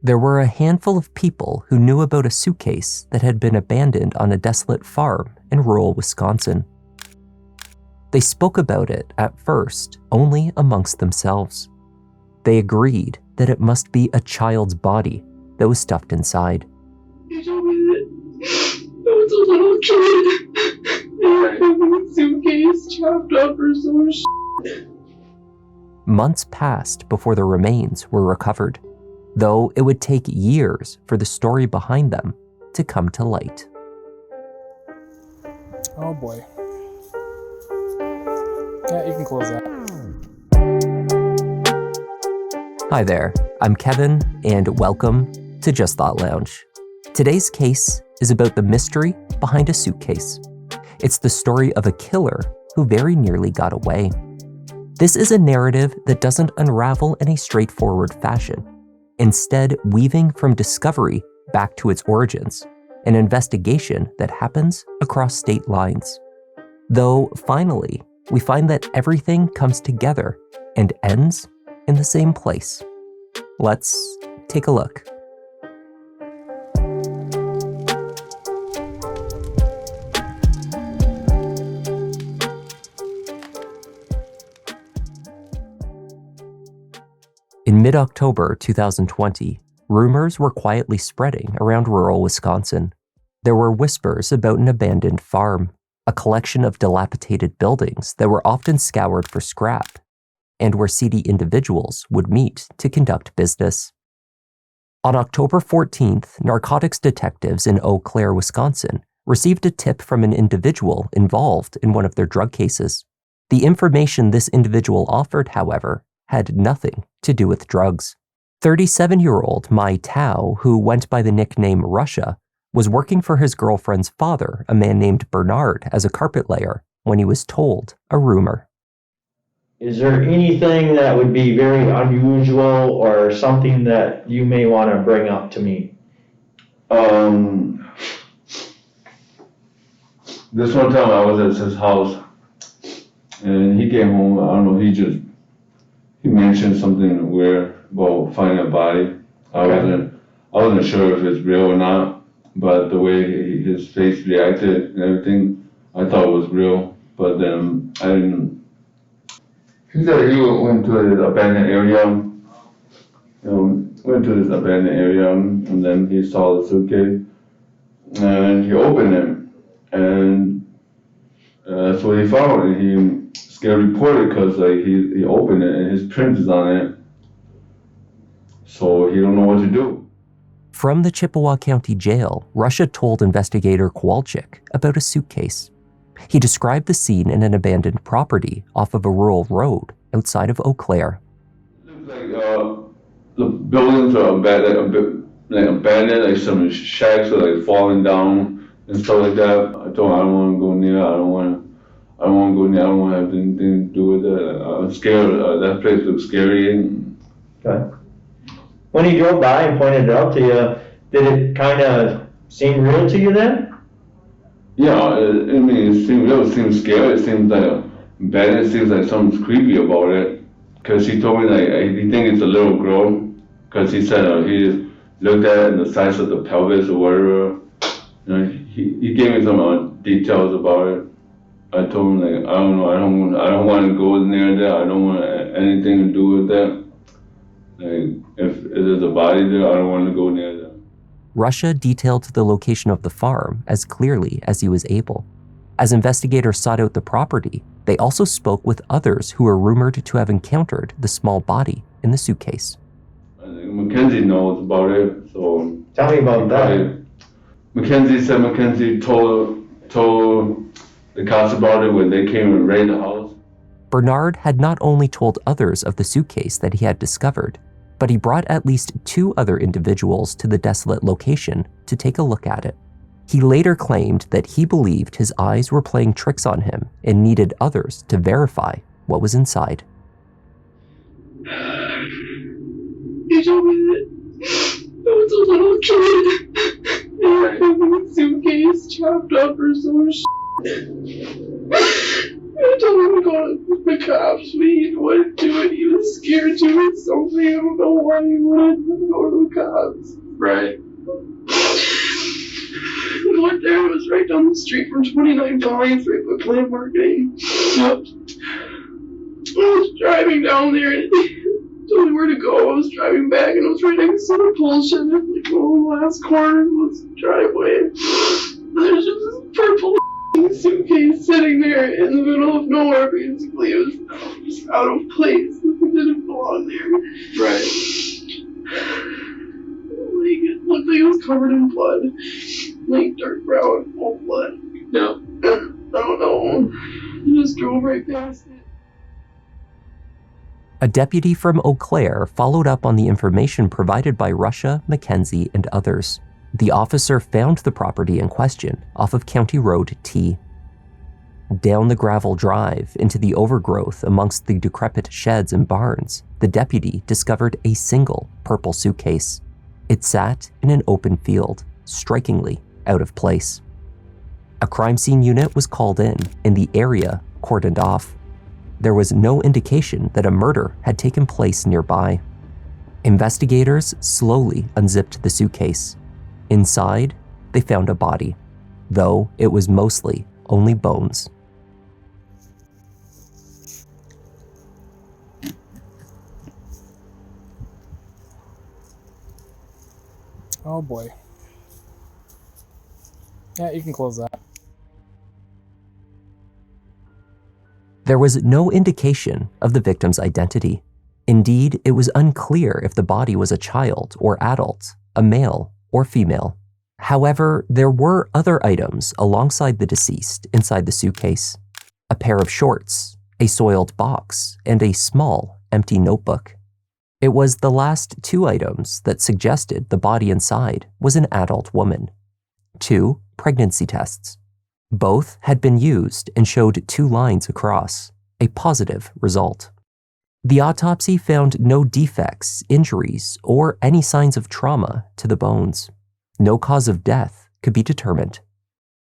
There were a handful of people who knew about a suitcase that had been abandoned on a desolate farm in rural Wisconsin. They spoke about it at first only amongst themselves. They agreed that it must be a child's body that was stuffed inside. He told me that there was a little kid in a suitcase chopped up or some shit. Months passed before the remains were recovered, though it would take years for the story behind them to come to light. Oh boy. Yeah, you can close that. Hi there, I'm Kevin, and welcome to Just Thought Lounge. Today's case is about the mystery behind a suitcase. It's the story of a killer who very nearly got away. This is a narrative that doesn't unravel in a straightforward fashion, instead weaving from discovery back to its origins, an investigation that happens across state lines. Though finally, we find that everything comes together and ends in the same place. Let's take a look. In mid-October 2020, rumors were quietly spreading around rural Wisconsin. There were whispers about an abandoned farm, a collection of dilapidated buildings that were often scoured for scrap, and where seedy individuals would meet to conduct business. On October 14th, narcotics detectives in Eau Claire, Wisconsin, received a tip from an individual involved in one of their drug cases. The information this individual offered, however, had nothing to do with drugs. 37-year-old Mai Tao, who went by the nickname Russia, was working for his girlfriend's father, a man named Bernard, as a carpet layer when he was told a rumor. Is there anything that would be very unusual or something that you may want to bring up to me? This one time I was at his house and he came home, I don't know, he mentioned something weird about finding a body. I wasn't sure if it's real or not, but the way his face reacted and everything, I thought it was real, but then I didn't. He said he went to this abandoned area, and then he saw the suitcase, and he opened it, and that's what he found. He scared reported because he opened it and his print is on it, so he don't know what to do. From the Chippewa County Jail, Russia told investigator Kowalczyk about a suitcase. He described the scene in an abandoned property off of a rural road outside of Eau Claire. It looks like the buildings are abandoned, like some shacks are like falling down and stuff like that. I told him I don't want to go near. I don't want to have anything to do with it. I'm scared. That place looks scary. Okay. When he drove by and pointed it out to you, did it kind of seem real to you then? Yeah, it seems scary. It seems like bad. It seems like something's creepy about it. Because he told me like he thinks it's a little girl. Because he said he looked at it and the size of the pelvis or whatever. He gave me some details about it. I told him like I don't know. I don't want to go near that. I don't want anything to do with that. Like if there's a body there, I don't want to go near that. Russia detailed the location of the farm as clearly as he was able. As investigators sought out the property, they also spoke with others who were rumored to have encountered the small body in the suitcase. I think Mackenzie knows about it, so... Tell me about that. Mackenzie said Mackenzie told the cops about it when they came and raided the house. Bernard had not only told others of the suitcase that he had discovered, but he brought at least 2 other individuals to the desolate location to take a look at it. He later claimed that he believed his eyes were playing tricks on him and needed others to verify what was inside. He told me that there was a little kid in a suitcase chopped up or some shit. I told him to go to the cops, but he wouldn't do it. He was scared to do something. I don't know why he wouldn't go to the cops. Right. We went there, it was right down the street from 29 Vines, right by Plant Marketing. Yep. I was driving down there and it told me where to go. I was driving back and it was right next to the pole shed. Like the last corner was the driveway. There's just this purple suitcase sitting there in the middle of nowhere. Basically, it was just out of place. It didn't belong there. Right. Like, it looked like it was covered in blood. Like dark brown, old blood. Yep. I don't know. I just drove right past it. A deputy from Eau Claire followed up on the information provided by Russia, Mackenzie, and others. The officer found the property in question off of County Road T. Down the gravel drive into the overgrowth amongst the decrepit sheds and barns, the deputy discovered a single purple suitcase. It sat in an open field, strikingly out of place. A crime scene unit was called in and the area cordoned off. There was no indication that a murder had taken place nearby. Investigators slowly unzipped the suitcase. Inside, they found a body, though it was mostly only bones. Oh boy. Yeah, you can close that. There was no indication of the victim's identity. Indeed, it was unclear if the body was a child or adult, a male or female. However, there were other items alongside the deceased inside the suitcase. A pair of shorts, a soiled box, and a small, empty notebook. It was the last two items that suggested the body inside was an adult woman. 2 pregnancy tests. Both had been used and showed 2 lines across, a positive result. The autopsy found no defects, injuries, or any signs of trauma to the bones. No cause of death could be determined.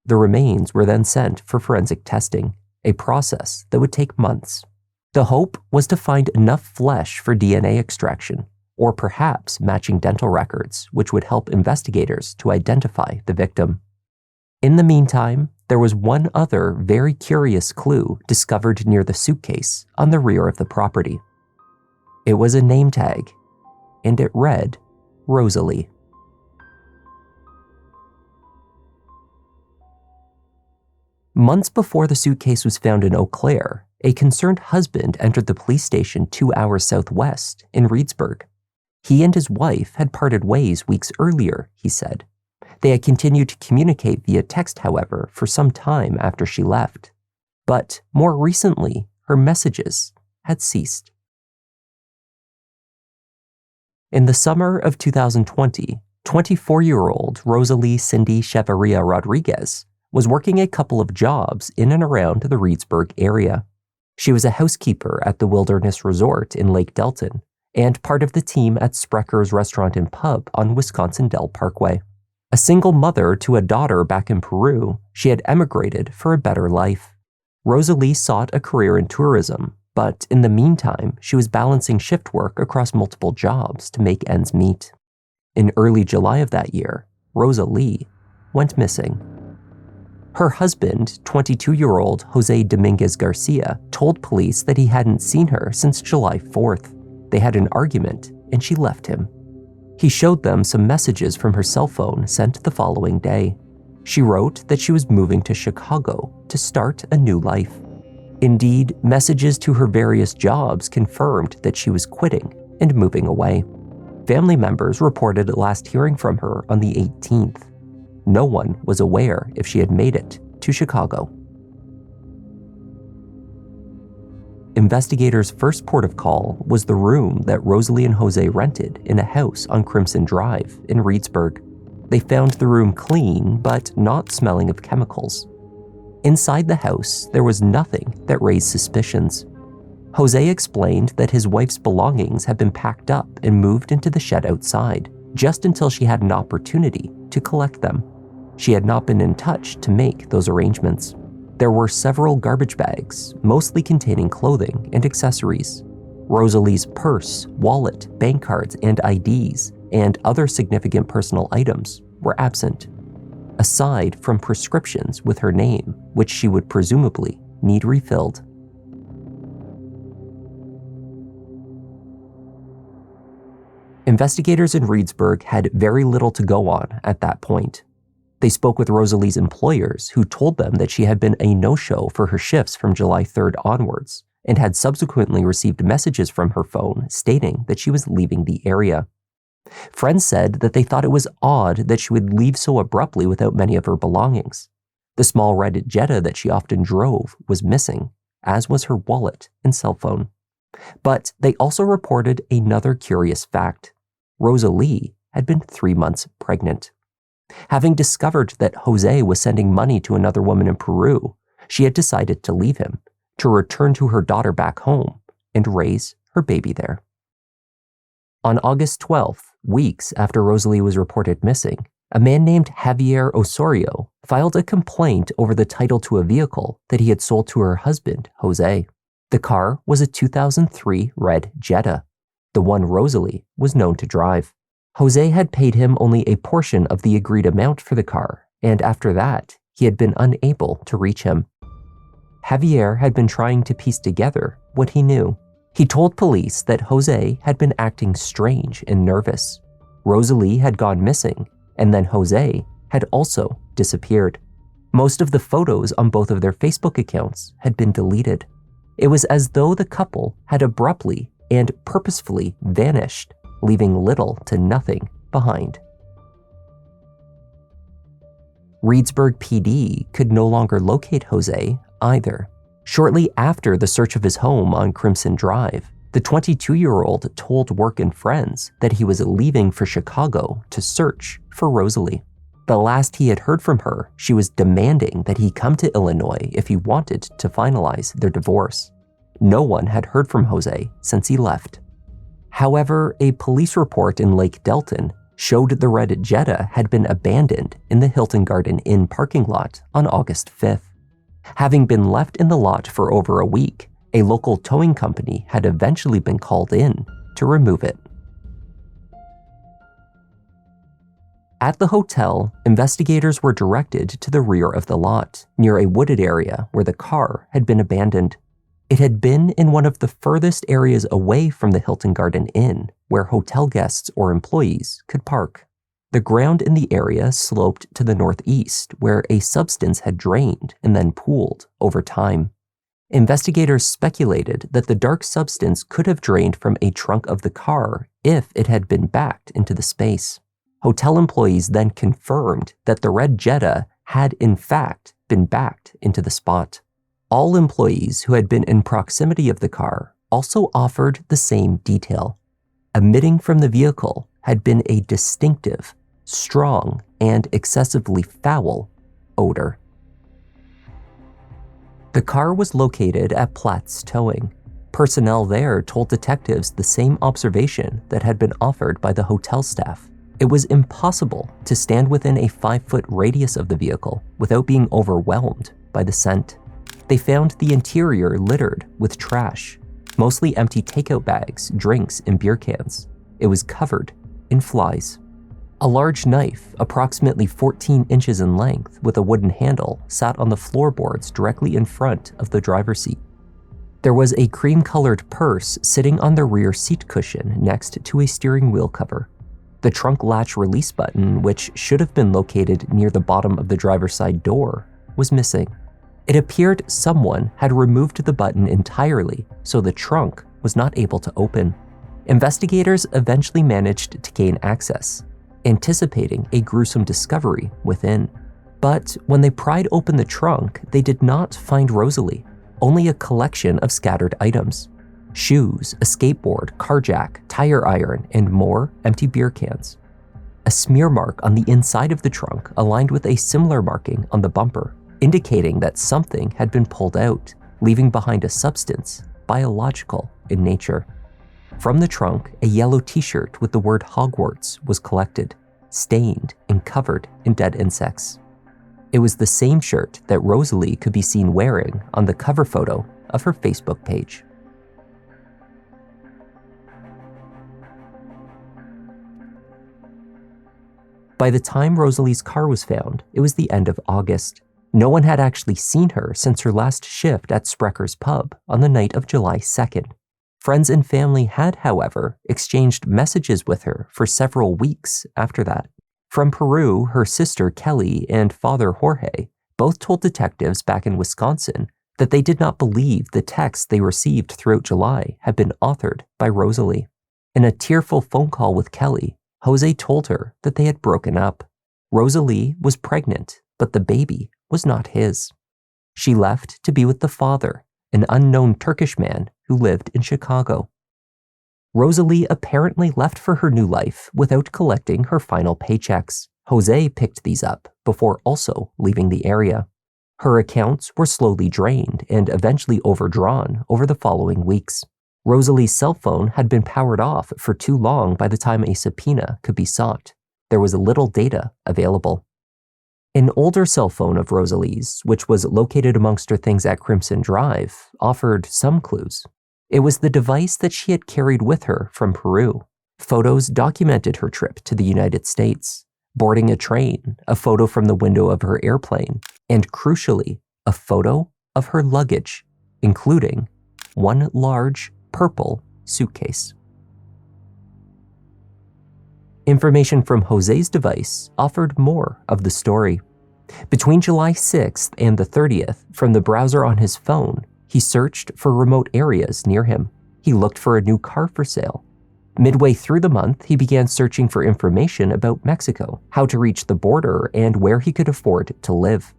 The remains were then sent for forensic testing, a process that would take months. The hope was to find enough flesh for DNA extraction, or perhaps matching dental records, which would help investigators to identify the victim. In the meantime, there was one other very curious clue discovered near the suitcase on the rear of the property. It was a name tag, and it read, Rosalie. Months before the suitcase was found in Eau Claire, a concerned husband entered the police station 2 hours southwest in Reedsburg. He and his wife had parted ways weeks earlier, he said. They had continued to communicate via text, however, for some time after she left. But more recently, her messages had ceased. In the summer of 2020, 24-year-old Rosaly Chavarria Rodriguez was working a couple of jobs in and around the Reedsburg area. She was a housekeeper at the Wilderness Resort in Lake Delton and part of the team at Sprecker's Restaurant and Pub on Wisconsin Dell Parkway. A single mother to a daughter back in Peru, she had emigrated for a better life. Rosalie sought a career in tourism, but in the meantime, she was balancing shift work across multiple jobs to make ends meet. In early July of that year, Rosalie went missing. Her husband, 22-year-old Jose Dominguez Garcia, told police that he hadn't seen her since July 4th. They had an argument, and she left him. He showed them some messages from her cell phone sent the following day. She wrote that she was moving to Chicago to start a new life. Indeed, messages to her various jobs confirmed that she was quitting and moving away. Family members reported last hearing from her on the 18th. No one was aware if she had made it to Chicago. Investigators' first port of call was the room that Rosalie and Jose rented in a house on Crimson Drive in Reedsburg. They found the room clean, but not smelling of chemicals. Inside the house, there was nothing that raised suspicions. Jose explained that his wife's belongings had been packed up and moved into the shed outside, just until she had an opportunity to collect them. She had not been in touch to make those arrangements. There were several garbage bags, mostly containing clothing and accessories. Rosalie's purse, wallet, bank cards, and IDs, and other significant personal items were absent, aside from prescriptions with her name, which she would presumably need refilled. Investigators in Reedsburg had very little to go on at that point. They spoke with Rosalie's employers, who told them that she had been a no-show for her shifts from July 3rd onwards, and had subsequently received messages from her phone stating that she was leaving the area. Friends said that they thought it was odd that she would leave so abruptly without many of her belongings. The small red Jetta that she often drove was missing, as was her wallet and cell phone. But they also reported another curious fact. Rosalie had been 3 months pregnant. Having discovered that Jose was sending money to another woman in Peru, she had decided to leave him, to return to her daughter back home and raise her baby there. On August 12th, weeks after Rosalie was reported missing, a man named Javier Osorio filed a complaint over the title to a vehicle that he had sold to her husband, Jose. The car was a 2003 red Jetta, the one Rosalie was known to drive. Jose had paid him only a portion of the agreed amount for the car, and after that, he had been unable to reach him. Javier had been trying to piece together what he knew. He told police that Jose had been acting strange and nervous. Rosalie had gone missing, and then Jose had also disappeared. Most of the photos on both of their Facebook accounts had been deleted. It was as though the couple had abruptly and purposefully vanished, leaving little to nothing behind. Reedsburg PD could no longer locate Jose either. Shortly after the search of his home on Crimson Drive, the 22-year-old told work and friends that he was leaving for Chicago to search for Rosalie. The last he had heard from her, she was demanding that he come to Illinois if he wanted to finalize their divorce. No one had heard from Jose since he left. However, a police report in Lake Delton showed the red Jetta had been abandoned in the Hilton Garden Inn parking lot on August 5th. Having been left in the lot for over a week, a local towing company had eventually been called in to remove it. At the hotel, investigators were directed to the rear of the lot, near a wooded area where the car had been abandoned. It had been in one of the furthest areas away from the Hilton Garden Inn, where hotel guests or employees could park. The ground in the area sloped to the northeast, where a substance had drained and then pooled over time. Investigators speculated that the dark substance could have drained from a trunk of the car if it had been backed into the space. Hotel employees then confirmed that the red Jetta had in fact been backed into the spot. All employees who had been in proximity of the car also offered the same detail. Emitting from the vehicle had been a distinctive, strong, and excessively foul odor. The car was located at Platt's Towing. Personnel there told detectives the same observation that had been offered by the hotel staff. It was impossible to stand within a 5-foot radius of the vehicle without being overwhelmed by the scent. They found the interior littered with trash, mostly empty takeout bags, drinks, and beer cans. It was covered in flies. A large knife, approximately 14 inches in length with a wooden handle, sat on the floorboards directly in front of the driver's seat. There was a cream-colored purse sitting on the rear seat cushion next to a steering wheel cover. The trunk latch release button, which should have been located near the bottom of the driver's side door, was missing. It appeared someone had removed the button entirely, so the trunk was not able to open. Investigators eventually managed to gain access, anticipating a gruesome discovery within. But when they pried open the trunk, they did not find Rosalie, only a collection of scattered items. Shoes, a skateboard, car jack, tire iron, and more empty beer cans. A smear mark on the inside of the trunk aligned with a similar marking on the bumper, indicating that something had been pulled out, leaving behind a substance biological in nature. From the trunk, a yellow t-shirt with the word Hogwarts was collected, stained and covered in dead insects. It was the same shirt that Rosalie could be seen wearing on the cover photo of her Facebook page. By the time Rosalie's car was found, it was the end of August. No one had actually seen her since her last shift at Sprecker's pub on the night of July 2nd. Friends and family had, however, exchanged messages with her for several weeks after that. From Peru, her sister Kelly and father Jorge both told detectives back in Wisconsin that they did not believe the texts they received throughout July had been authored by Rosalie. In a tearful phone call with Kelly, Jose told her that they had broken up. Rosalie was pregnant, but the baby was not his. She left to be with the father, an unknown Turkish man who lived in Chicago. Rosalie apparently left for her new life without collecting her final paychecks. Jose picked these up before also leaving the area. Her accounts were slowly drained and eventually overdrawn over the following weeks. Rosalie's cell phone had been powered off for too long by the time a subpoena could be sought. There was little data available. An older cell phone of Rosalie's, which was located amongst her things at Crimson Drive, offered some clues. It was the device that she had carried with her from Peru. Photos documented her trip to the United States, boarding a train, a photo from the window of her airplane, and crucially, a photo of her luggage, including one large purple suitcase. Information from Jose's device offered more of the story. Between July 6th and the 30th, from the browser on his phone, he searched for remote areas near him. He looked for a new car for sale. Midway through the month, he began searching for information about Mexico, how to reach the border, and where he could afford to live.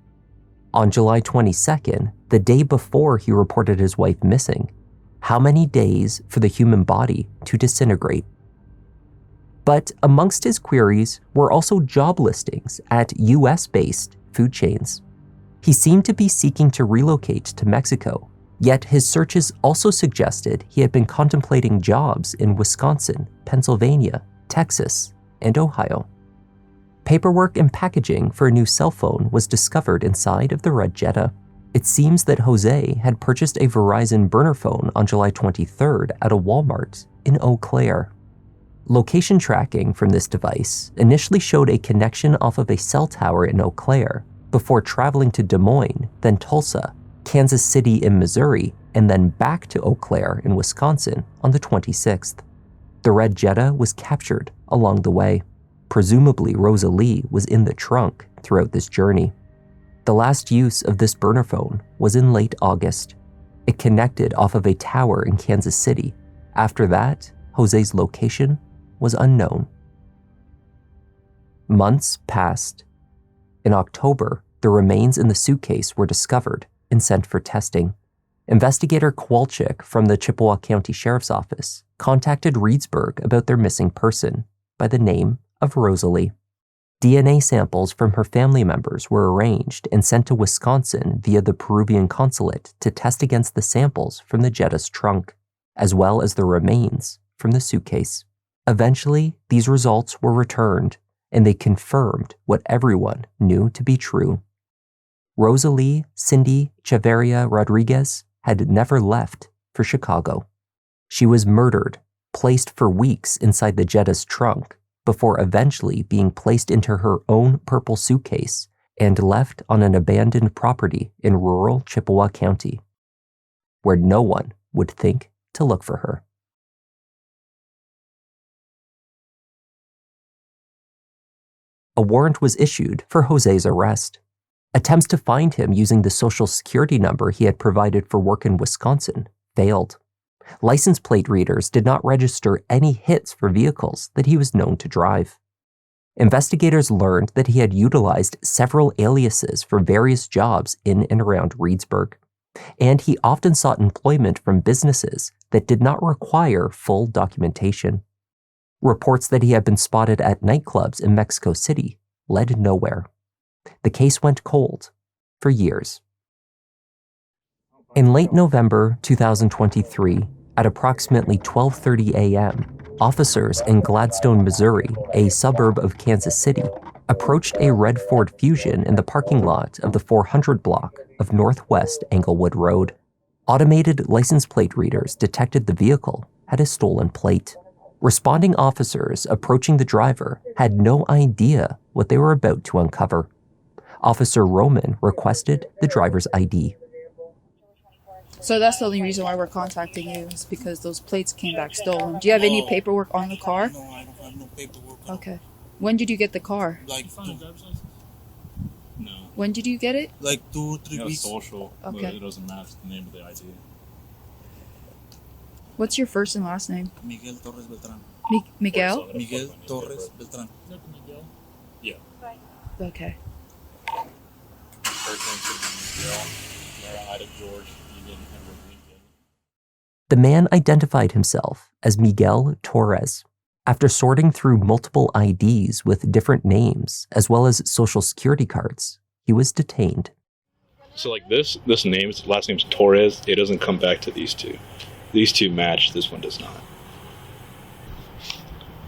On July 22nd, the day before he reported his wife missing, how many days for the human body to disintegrate? But amongst his queries were also job listings at US-based food chains. He seemed to be seeking to relocate to Mexico, yet his searches also suggested he had been contemplating jobs in Wisconsin, Pennsylvania, Texas, and Ohio. Paperwork and packaging for a new cell phone was discovered inside of the red Jetta. It seems that Jose had purchased a Verizon burner phone on July 23rd at a Walmart in Eau Claire. Location tracking from this device initially showed a connection off of a cell tower in Eau Claire before traveling to Des Moines, then Tulsa, Kansas City in Missouri, and then back to Eau Claire in Wisconsin on the 26th. The red Jetta was captured along the way. Presumably, Rosalie was in the trunk throughout this journey. The last use of this burner phone was in late August. It connected off of a tower in Kansas City. After that, Jose's location was unknown. Months passed. In October, the remains in the suitcase were discovered and sent for testing. Investigator Kowalczyk from the Chippewa County Sheriff's Office contacted Reedsburg about their missing person by the name of Rosalie. DNA samples from her family members were arranged and sent to Wisconsin via the Peruvian consulate to test against the samples from the Jetta's trunk, as well as the remains from the suitcase. Eventually, these results were returned, and they confirmed what everyone knew to be true. Rosaly Chavarria Rodriguez had never left for Chicago. She was murdered, placed for weeks inside the Jetta's trunk, before eventually being placed into her own purple suitcase and left on an abandoned property in rural Chippewa County, where no one would think to look for her. A warrant was issued for Jose's arrest. Attempts to find him using the social security number he had provided for work in Wisconsin failed. License plate readers did not register any hits for vehicles that he was known to drive. Investigators learned that he had utilized several aliases for various jobs in and around Reedsburg, and he often sought employment from businesses that did not require full documentation. Reports that he had been spotted at nightclubs in Mexico City led nowhere. The case went cold for years. In late November 2023, at approximately 12:30 a.m., officers in Gladstone, Missouri, a suburb of Kansas City, approached a red Ford Fusion in the parking lot of the 400 block of Northwest Englewood Road. Automated license plate readers detected the vehicle had a stolen plate. Responding officers approaching the driver had no idea what they were about to uncover. Officer Roman requested the driver's ID. So that's the only reason why we're contacting you, is because those plates came back stolen. Do you have any paperwork on the car? No, I don't have no paperwork. Okay. When did you get the car? Like, no. When did you get it? Like 2 or 3 Yeah, weeks. social, Okay. but it doesn't match the name of the ID. What's your first and last name? Miguel Torres Beltran. Miguel? Miguel Torres Beltran. Yeah. Okay. First name should be Miguel. Mara Ida George, Egan, Edward Lincoln. The man identified himself as Miguel Torres. After sorting through multiple IDs with different names, as well as social security cards, he was detained. So like this name's last name's Torres. It doesn't come back to these two. These two match. This one does not.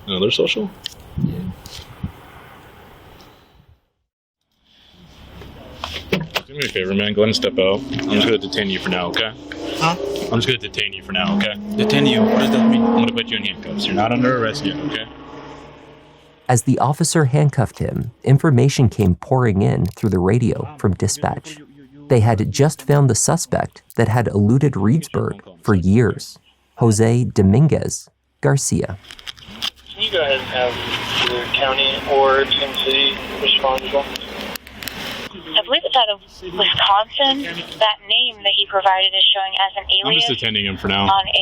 Another social? Yeah. Do me a favor, man. Go ahead and step out. I'm just gonna detain you for now, okay? Huh? I'm just gonna detain you for now, okay? Detain you. What does that mean? I'm gonna put you in handcuffs. You're not under arrest yet, okay? As the officer handcuffed him, information came pouring in through the radio from dispatch. They had just found the suspect that had eluded Reedsburg for years, Jose Dominguez Garcia. Can you go ahead and have either county or Twin City respond as well? I believe it's out of Wisconsin. That name that he provided is showing as an I'm alias just detaining him for now. on a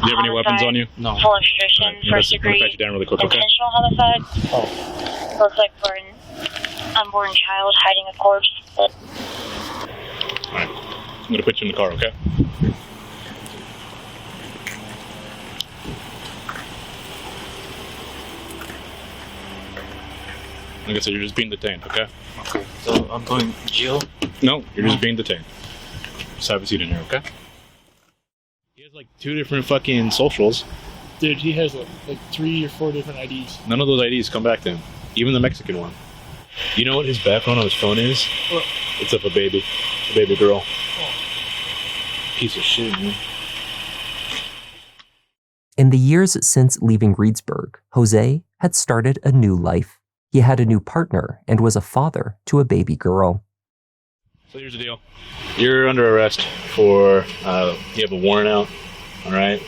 Do you have any weapons on you? No. full extortion, Alright, first I'm gonna degree, pat you down really quick, okay? intentional homicide. Oh. Looks like for an unborn child hiding a corpse. But Alright. I'm gonna put you in the car, okay? Like I said, you're just being detained, okay? Okay. So I'm going to jail. No, you're just being detained. Just have a seat in here, okay? He has like 2 different fucking socials. Dude, he has like 3 or 4 different IDs. None of those IDs come back to him. Even the Mexican one. You know what his background on his phone is? What? It's of a baby girl. Piece of shit, man. In the years since leaving Reedsburg, Jose had started a new life. He had a new partner and was a father to a baby girl. So here's the deal. You're under arrest for, you have a warrant out, all right?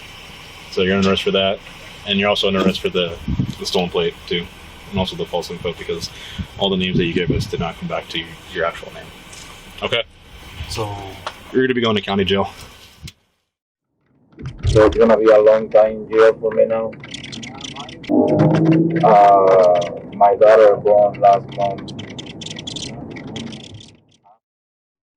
So you're under arrest for that. And you're also under arrest for the stolen plate, too. And also the false info, because all the names that you gave us did not come back to your actual name. Okay? So, You're going to be going to county jail. So it's gonna be a long time in jail for me now. My daughter born last month.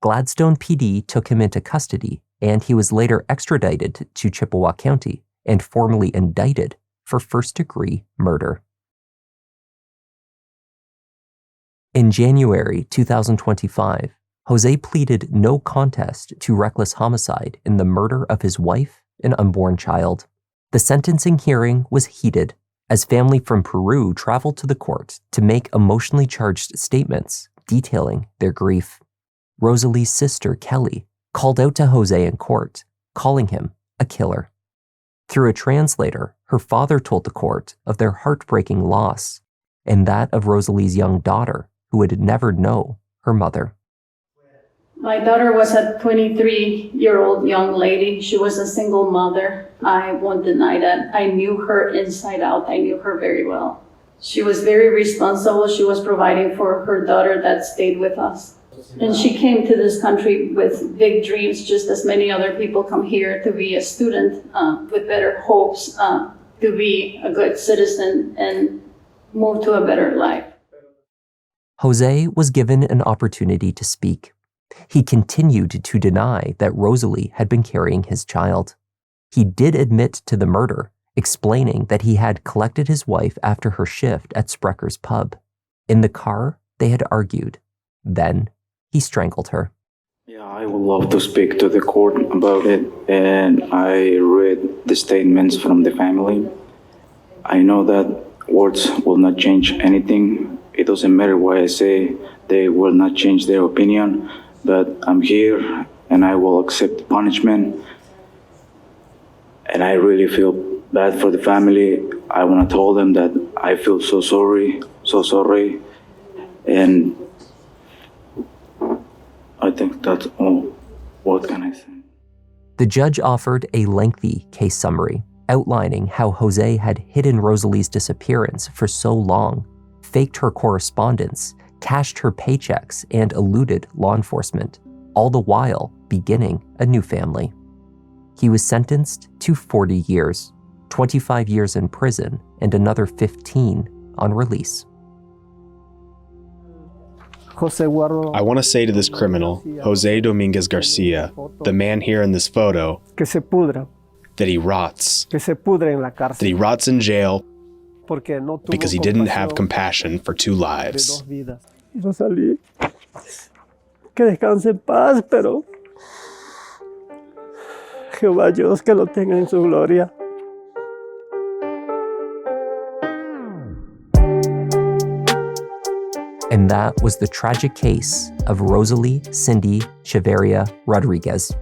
Gladstone PD took him into custody, and he was later extradited to Chippewa County and formally indicted for first-degree murder. In January 2025, Jose pleaded no contest to reckless homicide in the murder of his wife and unborn child. The sentencing hearing was heated as family from Peru traveled to the court to make emotionally charged statements detailing their grief. Rosalie's sister, Kelly, called out to Jose in court, calling him a killer. Through a translator, her father told the court of their heartbreaking loss and that of Rosalie's young daughter, who would never know her mother. My daughter was a 23-year-old young lady. She was a single mother. I won't deny that. I knew her inside out. I knew her very well. She was very responsible. She was providing for her daughter that stayed with us. And she came to this country with big dreams, just as many other people come here to be a student with better hopes, to be a good citizen and move to a better life. Jose was given an opportunity to speak. He continued to deny that Rosalie had been carrying his child. He did admit to the murder, explaining that he had collected his wife after her shift at Sprecker's pub. In the car, they had argued. Then, he strangled her. Yeah, I would love to speak to the court about it, and I read the statements from the family. I know that words will not change anything. It doesn't matter what I say, they will not change their opinion, but I'm here and I will accept punishment. And I really feel bad for the family. I want to tell them that I feel so sorry, And I think that's all. What can I say? The judge offered a lengthy case summary outlining how Jose had hidden Rosalie's disappearance for so long, faked her correspondence, cashed her paychecks, and eluded law enforcement, all the while beginning a new family. He was sentenced to 40 years, 25 years in prison, and another 15 on release. I want to say to this criminal, Jose Dominguez Garcia, the man here in this photo, that he rots. That he rots in jail because he didn't have compassion for two lives. Rosalie, que descanse en paz, pero Jehová Dios que lo tenga en su gloria. And that was the tragic case of Rosaly Cindy Chavarria Rodriguez.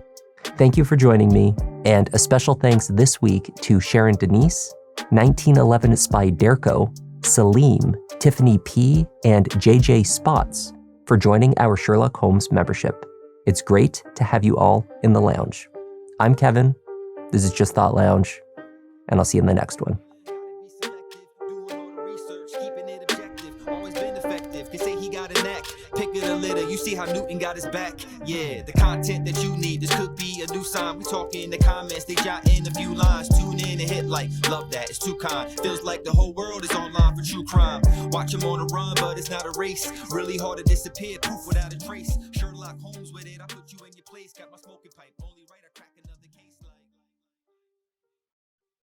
Thank you for joining me, and a special thanks this week to Sharon Denise, 1911 Spy Derko, Salim, Tiffany P., and JJ Spots for joining our Sherlock Holmes membership. It's great to have you all in the lounge. I'm Kevin, this is Just Thought Lounge, and I'll see you in the next one. You see how Newton got his back? Yeah, the content that you need. This could be a new sign. We talk in the comments, they jot in a few lines. Tune in and hit like, love that, it's too kind. Feels like the whole world is online for true crime. Watch him on a run, but it's not a race. Really hard to disappear, poof without a trace. Sherlock Holmes with it, I put you in your place. Got my smoking pipe.